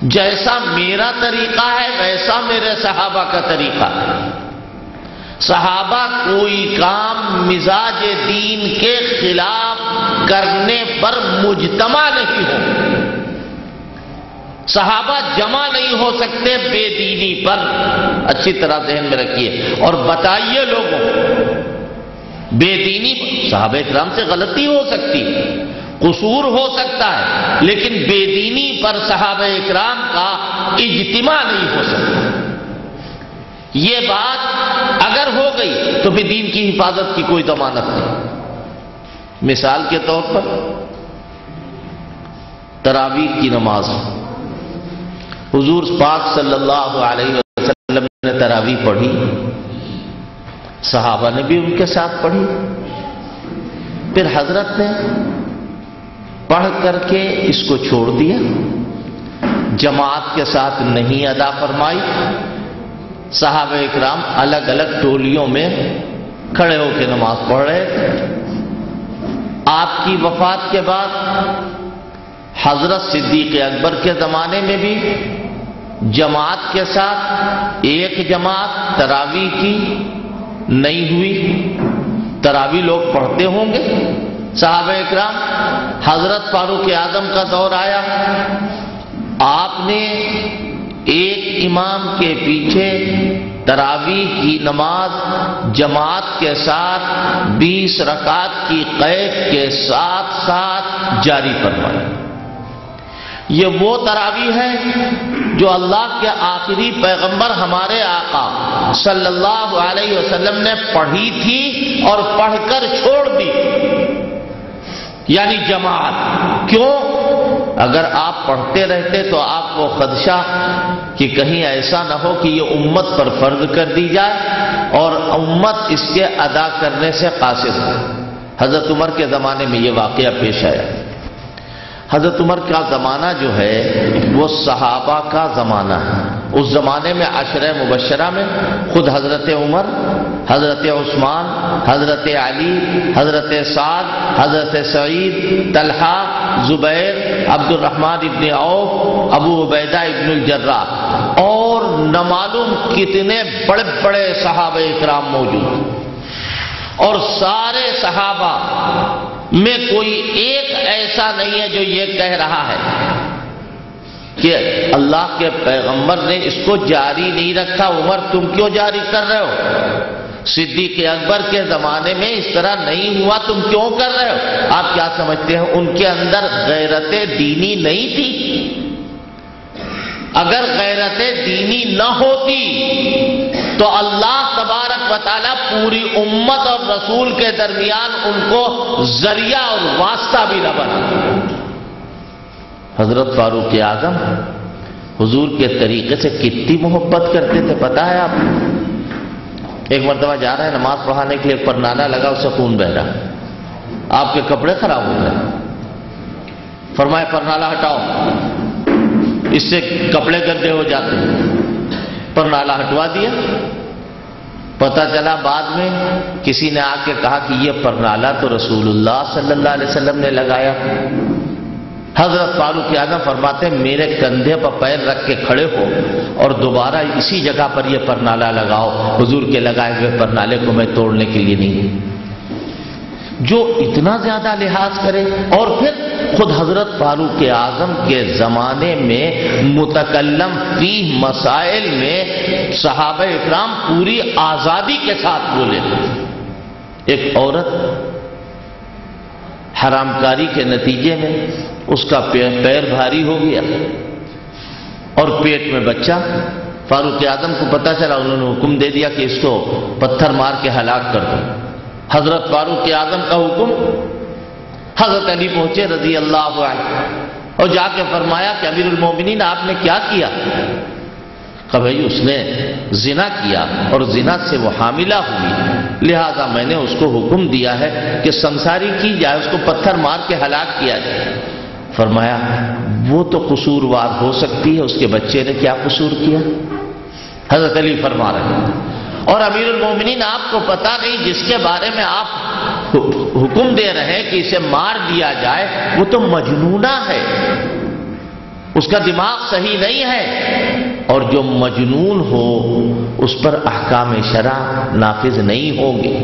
جیسا میرا طریقہ ہے ویسا میرے صحابہ کا طریقہ ہے۔ صحابہ کوئی کام مزاج دین کے خلاف کرنے پر مجتمع نہیں ہو، صحابہ جمع نہیں ہو سکتے بے دینی پر، اچھی طرح ذہن میں رکھیے اور بتائیے لوگوں، بے دینی صحابہ کرام سے غلطی ہو سکتی، قصور ہو سکتا ہے، لیکن بے دینی پر صحابہ کرام کا اجتماع نہیں ہو سکتا۔ یہ بات اگر ہو گئی تو پھر دین کی حفاظت کی کوئی ضمانت نہیں۔ مثال کے طور پر تراویح کی نماز، حضور پاک صلی اللہ علیہ وسلم نے تراویح پڑھی، صحابہ نے بھی ان کے ساتھ پڑھی، پھر حضرت نے پڑھ کر کے اس کو چھوڑ دیا، جماعت کے ساتھ نہیں ادا فرمائی، صحابہ اکرام الگ الگ ٹولیوں میں کھڑے ہو کے نماز پڑھ رہے تھے۔ آپ کی وفات کے بعد حضرت صدیق اکبر کے زمانے میں بھی جماعت کے ساتھ ایک جماعت تراویح کی نہیں ہوئی، تراویح لوگ پڑھتے ہوں گے صحابہ اکرام۔ حضرت فاروق اعظم کا دور آیا، آپ نے ایک امام کے پیچھے تراویح کی نماز جماعت کے ساتھ 20 رکعت کی قید کے ساتھ ساتھ جاری فرمائی۔ یہ وہ تراویح ہے جو اللہ کے آخری پیغمبر ہمارے آقا صلی اللہ علیہ وسلم نے پڑھی تھی اور پڑھ کر چھوڑ دی، یعنی جماعت۔ کیوں؟ اگر آپ پڑھتے رہتے تو آپ کو خدشہ کہ کہیں ایسا نہ ہو کہ یہ امت پر فرض کر دی جائے اور امت اس کے ادا کرنے سے قاصر ہو۔ حضرت عمر کے زمانے میں یہ واقعہ پیش آیا۔ حضرت عمر کا زمانہ جو ہے وہ صحابہ کا زمانہ ہے۔ اس زمانے میں عشرہ مبشرہ میں خود حضرت عمر، حضرت عثمان، حضرت علی، حضرت سعد، حضرت سعید، طلحہ، زبیر، عبد الرحمن ابن عوف، ابو عبیدہ ابن الجراح اور نہ معلوم کتنے بڑے بڑے صحابہ اکرام موجود، اور سارے صحابہ میں کوئی ایک ایسا نہیں ہے جو یہ کہہ رہا ہے کہ اللہ کے پیغمبر نے اس کو جاری نہیں رکھا، عمر تم کیوں جاری کر رہے ہو؟ صدیق اکبر کے زمانے میں اس طرح نہیں ہوا، تم کیوں کر رہے ہو؟ آپ کیا سمجھتے ہیں ان کے اندر غیرت دینی نہیں تھی؟ اگر غیرت دینی نہ ہوتی تو اللہ تبارک و تعالیٰ پوری امت اور رسول کے درمیان ان کو ذریعہ اور واسطہ بھی نہ بنا۔ حضرت فاروق اعظم حضور کے طریقے سے کتنی محبت کرتے تھے پتہ ہے آپ؟ ایک مرتبہ جا رہا ہے نماز پڑھانے کے لیے، پر نالا لگا، اس سے خون بہ رہا، آپ کے کپڑے خراب ہو گئے، فرمایا پر نالا ہٹاؤ، اس سے کپڑے گندے ہو جاتے ہیں، پر نالا ہٹوا دیا۔ پتہ چلا بعد میں کسی نے آ کے کہا کہ یہ پرنالا تو رسول اللہ صلی اللہ علیہ وسلم نے لگایا۔ حضرت فاروق اعظم فرماتے ہیں میرے کندھے پر پیر رکھ کے کھڑے ہو اور دوبارہ اسی جگہ پر یہ پرنالا لگاؤ، حضور کے لگائے ہوئے پرنالے کو میں توڑنے کے لیے نہیں۔ جو اتنا زیادہ لحاظ کرے، اور پھر خود حضرت فاروق اعظم کے زمانے میں متکلم فی مسائل میں صحابہ اکرام پوری آزادی کے ساتھ بولے۔ ایک عورت حرام کاری کے نتیجے میں اس کا پیر بھاری ہو گیا اور پیٹ میں بچہ، فاروق اعظم کو پتہ چلا، انہوں نے حکم دے دیا کہ اس کو پتھر مار کے ہلاک کر دو۔ حضرت فاروق اعظم کا حکم، حضرت علی پہنچے رضی اللہ عنہ اور جا کے فرمایا کہ امیر المومنین آپ نے کیا کیا؟ کہ بھائی اس نے زنا کیا اور زنا سے وہ حاملہ ہوئی، لہذا میں نے اس کو حکم دیا ہے کہ سنساری کی جائے، اس کو پتھر مار کے ہلاک کیا جائے۔ فرمایا وہ تو قصوروار ہو سکتی ہے، اس کے بچے نے کیا قصور کیا؟ حضرت علی فرما رہے ہیں اور امیر المومنین آپ کو پتہ نہیں جس کے بارے میں آپ حکم دے رہے ہیں کہ اسے مار دیا جائے وہ تو مجنونہ ہے، اس کا دماغ صحیح نہیں ہے، اور جو مجنون ہو اس پر احکام شرع نافذ نہیں ہوں گے۔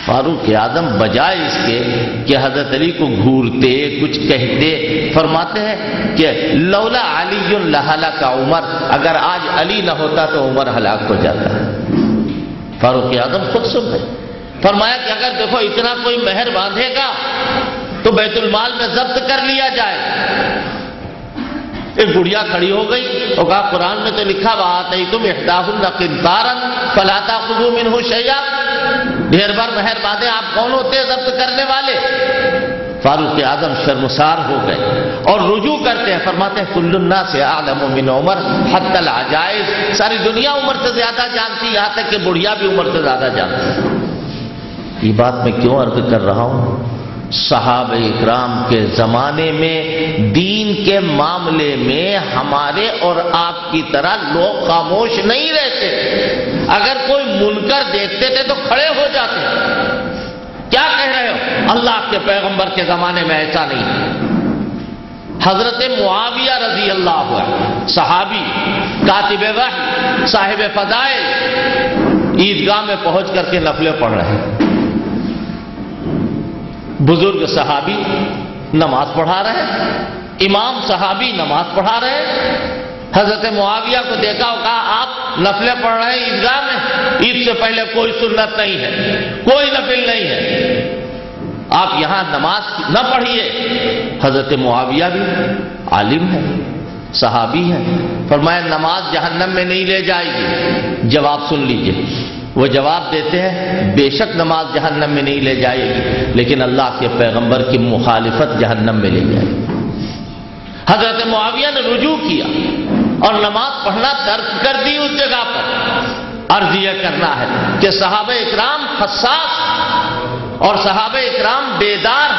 فاروق اعظم بجائے اس کے کہ حضرت علی کو گھورتے کچھ کہتے، فرماتے ہیں کہ لولا علی لہلک عمر، اگر آج علی نہ ہوتا تو عمر ہلاک ہو جاتا۔ فاروق اعظم خود سن رہے، فرمایا کہ اگر دیکھو اتنا کوئی مہر باندھے گا تو بیت المال میں ضبط کر لیا جائے۔ ایک بڑھیا کھڑی ہو گئی اور کہا قرآن میں تو لکھا وآتیتم احداہن قنطارا فلا تأخذوا منہ شیئا، ڈھیر بار مہر باندھے، آپ کون ہوتے ہیں ضبط کرنے والے؟ فاروق اعظم شرمسار ہو گئے اور رجوع کرتے ہیں، فرماتے ہیں کل الناس اعلم من عمر حتی العجائز، ساری دنیا عمر سے زیادہ جانتی، یہاں تک کہ بڑھیا بھی عمر سے زیادہ جانتی۔ یہ بات میں کیوں عرض کر رہا ہوں؟ صحابہ اکرام کے زمانے میں دین کے معاملے میں ہمارے اور آپ کی طرح لوگ خاموش نہیں رہتے، اگر کوئی منکر دیکھتے تھے تو کھڑے ہو جاتے۔ کیا کہہ رہے ہو؟ اللہ کے پیغمبر کے زمانے میں ایسا نہیں۔ حضرت معاویہ رضی اللہ عنہ، صحابی، کاتب وحی، صاحب فضائل، عیدگاہ میں پہنچ کر کے نفلیں پڑھ رہے ہیں۔ بزرگ صحابی نماز پڑھا رہے، امام صحابی نماز پڑھا رہے۔ حضرت معاویہ کو دیکھا اور کہا آپ نفلیں پڑھ رہے ہیں عیدگاہ میں، عید سے پہلے کوئی سنت نہیں ہے، کوئی نفل نہیں ہے، آپ یہاں نماز نہ پڑھیے۔ حضرت معاویہ بھی عالم ہے، صحابی ہے، فرمایا نماز جہنم میں نہیں لے جائے گی۔ جواب سن لیجئے، وہ جواب دیتے ہیں بے شک نماز جہنم میں نہیں لے جائے گی، لیکن اللہ کے پیغمبر کی مخالفت جہنم میں لے جائے گی۔ حضرت معاویہ نے رجوع کیا اور نماز پڑھنا ترک کر دی اس جگہ پر۔ عرض یہ کرنا ہے کہ صحابہ اکرام حساس اور صحابہ اکرام بیدار۔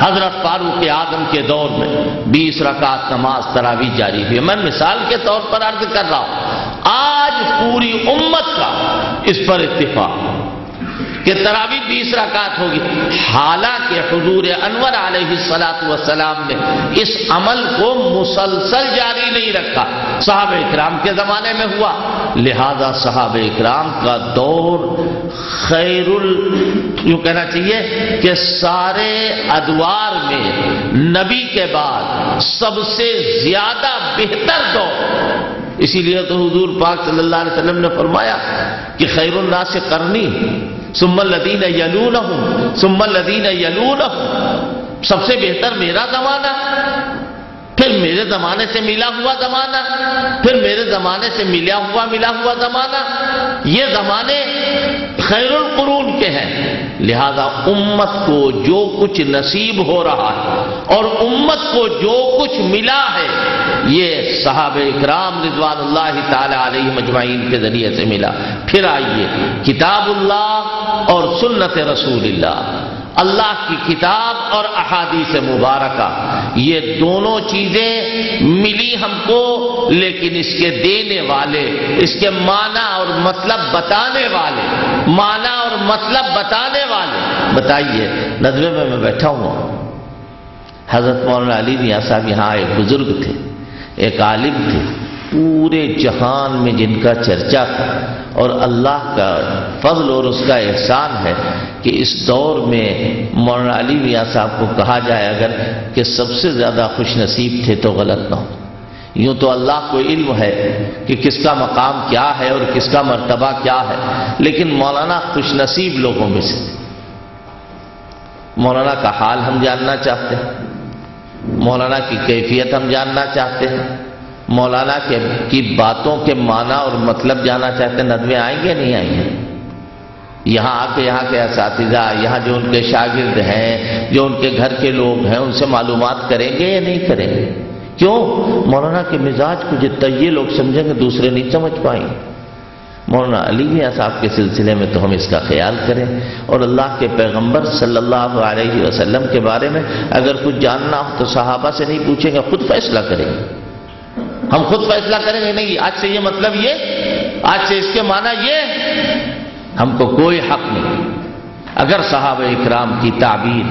حضرت فاروق اعظم کے دور میں 20 رکعت نماز تراویح جاری ہوئی۔ میں مثال کے طور پر عرض کر رہا ہوں، آج پوری امت کا اس پر اتفاق کہ تراویح 20 رکعت ہوگی، حالانکہ حضور انور علیہ السلام نے اس عمل کو مسلسل جاری نہیں رکھا، صحابہ اکرام کے زمانے میں ہوا، لہذا صحابہ اکرام کا دور یوں کہنا چاہیے کہ سارے ادوار میں نبی کے بعد سب سے زیادہ بہتر دور۔ اسی لیے تو حضور پاک صلی اللہ علیہ وسلم نے فرمایا کہ خیر الناس قرنی ثم الذین یلونہم ثم الذین یلونہم، سب سے بہتر میرا زمانہ، پھر میرے زمانے سے ملا ہوا زمانہ، پھر میرے زمانے سے ملا ہوا زمانہ، یہ زمانے خیر القرون کے ہیں۔ لہذا امت کو جو کچھ نصیب ہو رہا ہے اور امت کو جو کچھ ملا ہے، یہ صحابہ اکرام رضوان اللہ تعالی علیہم اجمعین کے ذریعے سے ملا۔ پھر آئیے کتاب اللہ اور سنت رسول اللہ، اللہ کی کتاب اور احادیث مبارکہ، یہ دونوں چیزیں ملی ہم کو، لیکن اس کے دینے والے، اس کے معنی اور مطلب بتانے والے، معنی اور مطلب بتانے والے، بتائیے ندوے میں میں بیٹھا ہوں، حضرت مولانا علی میاں صاحب یہاں ایک بزرگ تھے، ایک عالم تھے، پورے جہان میں جن کا چرچا تھا، اور اللہ کا فضل اور اس کا احسان ہے کہ اس دور میں مولانا علی میاں صاحب کو کہا جائے اگر کہ سب سے زیادہ خوش نصیب تھے تو غلط نہ ہو۔ یوں تو اللہ کو علم ہے کہ کس کا مقام کیا ہے اور کس کا مرتبہ کیا ہے، لیکن مولانا خوش نصیب لوگوں میں سے۔ مولانا کا حال ہم جاننا چاہتے ہیں، مولانا کی کیفیت ہم جاننا چاہتے ہیں، مولانا کی باتوں کے معنی اور مطلب جاننا چاہتے ہیں۔ ندوے آئیں گے نہیں آئیں گے؟ یہاں آ کے یہاں کے اساتذہ، یہاں جو ان کے شاگرد ہیں، جو ان کے گھر کے لوگ ہیں، ان سے معلومات کریں گے یا نہیں کریں گے؟ کیوں؟ مولانا کے مزاج کو جتنا یہ لوگ سمجھیں گے دوسرے نہیں سمجھ پائیں گے۔ مولانا علی میاں صاحب کے سلسلے میں تو ہم اس کا خیال کریں، اور اللہ کے پیغمبر صلی اللہ علیہ وسلم کے بارے میں اگر کچھ جاننا ہو تو صحابہ سے نہیں پوچھیں گے، خود فیصلہ کریں گے۔ ہم خود فیصلہ کریں گے، نہیں آج سے یہ مطلب یہ، آج سے اس کے معنی یہ، ہم کو کوئی حق نہیں۔ اگر صحابہ اکرام کی تعبیر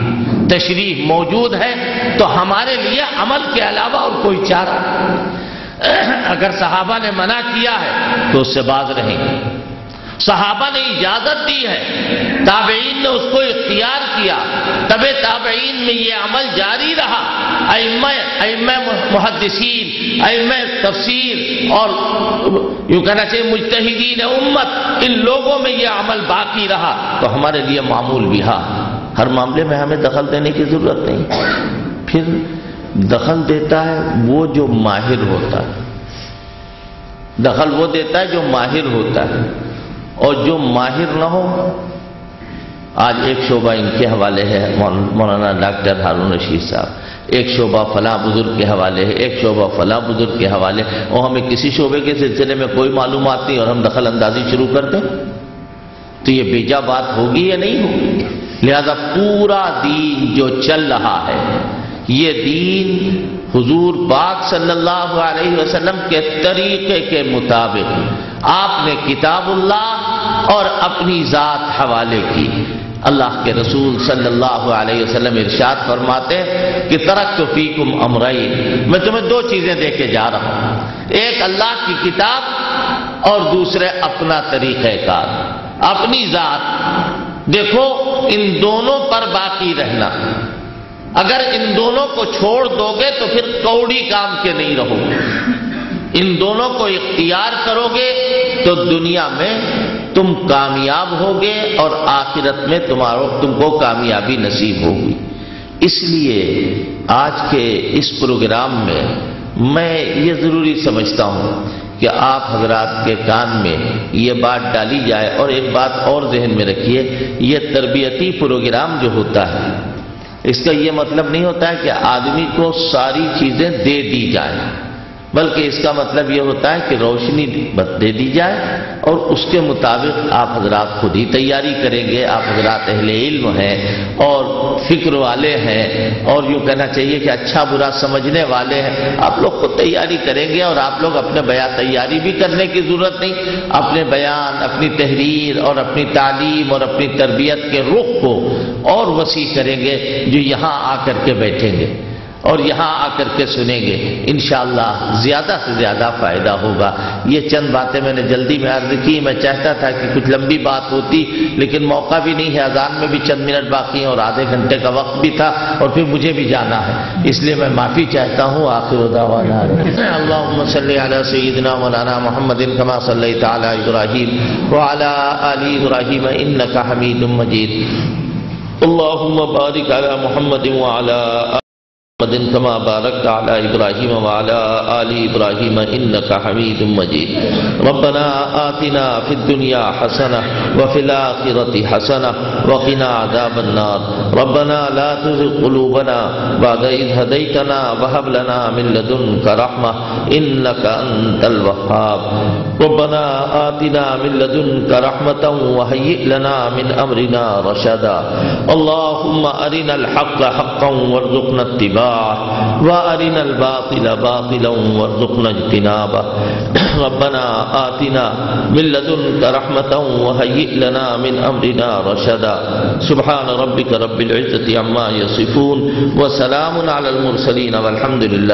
تشریح موجود ہے تو ہمارے لیے عمل کے علاوہ اور کوئی چارہ، اگر صحابہ نے منع کیا ہے تو اس سے باز رہیں گے، صحابہ نے اجازت دی ہے، تابعین نے اس کو اختیار کیا، تب تابعین میں یہ عمل جاری رہا، ائمہ محدثین، ائمہ تفسیر اور یوں کہنا چاہیے مجتہدین امت، ان لوگوں میں یہ عمل باقی رہا تو ہمارے لیے معمول بھی ہاں، ہر معاملے میں ہمیں دخل دینے کی ضرورت نہیں۔ پھر دخل دیتا ہے وہ جو ماہر ہوتا ہے، دخل وہ دیتا ہے جو ماہر ہوتا ہے، اور جو ماہر نہ ہو، آج ایک شعبہ ان کے حوالے ہے مولانا ڈاکٹر ہارون رشید صاحب، ایک شعبہ فلاں بزرگ کے حوالے ہے، ایک شعبہ فلاں بزرگ کے حوالے، اور ہمیں کسی شعبے کے سلسلے میں کوئی معلومات نہیں اور ہم دخل اندازی شروع کر دیں تو یہ بیجا بات ہوگی یا نہیں ہوگی؟ لہذا پورا دین جو چل رہا ہے، یہ دین حضور پاک صلی اللہ علیہ وسلم کے طریقے کے مطابق آپ نے کتاب اللہ اور اپنی ذات حوالے کی۔ اللہ کے رسول صلی اللہ علیہ وسلم ارشاد فرماتے کہ ترکت فیکم امرین، میں تمہیں دو چیزیں دے کے جا رہا ہوں، ایک اللہ کی کتاب اور دوسرے اپنا طریقہ کار، اپنی ذات۔ دیکھو ان دونوں پر باقی رہنا، اگر ان دونوں کو چھوڑ دو گے تو پھر کوڑی کام کے نہیں رہو گے، ان دونوں کو اختیار کرو گے تو دنیا میں تم کامیاب ہوگے اور آخرت میں تم کو کامیابی نصیب ہوگی۔ اس لیے آج کے اس پروگرام میں یہ ضروری سمجھتا ہوں کہ آپ حضرات کے کان میں یہ بات ڈالی جائے، اور ایک بات اور ذہن میں رکھیے، یہ تربیتی پروگرام جو ہوتا ہے اس کا یہ مطلب نہیں ہوتا ہے کہ آدمی کو ساری چیزیں دے دی جائیں، بلکہ اس کا مطلب یہ ہوتا ہے کہ روشنی دے دی جائے اور اس کے مطابق آپ حضرات خود ہی تیاری کریں گے۔ آپ حضرات اہل علم ہیں اور فکر والے ہیں اور یوں کہنا چاہیے کہ اچھا برا سمجھنے والے ہیں، آپ لوگ خود تیاری کریں گے، اور آپ لوگ اپنے بیان تیاری بھی کرنے کی ضرورت نہیں، اپنے بیان، اپنی تحریر اور اپنی تعلیم اور اپنی تربیت کے رخ کو اور وسیع کریں گے جو یہاں آ کر کے بیٹھیں گے اور یہاں آ کر کے سنیں گے، انشاءاللہ زیادہ سے زیادہ فائدہ ہوگا۔ یہ چند باتیں میں نے جلدی میں عرض کی، میں چاہتا تھا کہ کچھ لمبی بات ہوتی لیکن موقع بھی نہیں ہے، اذان میں بھی چند منٹ باقی ہیں اور آدھے گھنٹے کا وقت بھی تھا اور پھر مجھے بھی جانا ہے، اس لیے میں معافی چاہتا ہوں۔ آخر دعوانا اللہم صلی علی سیدنا مولانا محمد کما صلیت علی ابراہیم وعلی آل ابراہیم انک حمید مجید، اللہم بارک علی محمد وعلی محمد كما باركت على إبراهيم وعلى آل إبراهيم إنك حميد مجيد، ربنا آتنا في الدنيا حسنة وفي الآخرة حسنة وقنا عذاب النار، ربنا لا تزغ قلوبنا بعد إذ هديتنا وهب لنا من لدنك رحمة إنك أنت الوهاب، ربنا آتنا من لدنك رحمة وهيئ لنا من أمرنا رشدا، اللهم أرنا الحق حقا وارزقنا اتباعه وَأَرِنَا الْبَاطِلَ بَاطِلًا وَارْزُقْنَا اجْتِنَابَهُ، رَبَّنَا آتِنَا مِن لَّدُنكَ رَحْمَةً وَهَيِّئْ لَنَا مِنْ أَمْرِنَا رَشَدًا، سبحان ربك رب العزة عما يصفون وسلام على المرسلين والحمد لله۔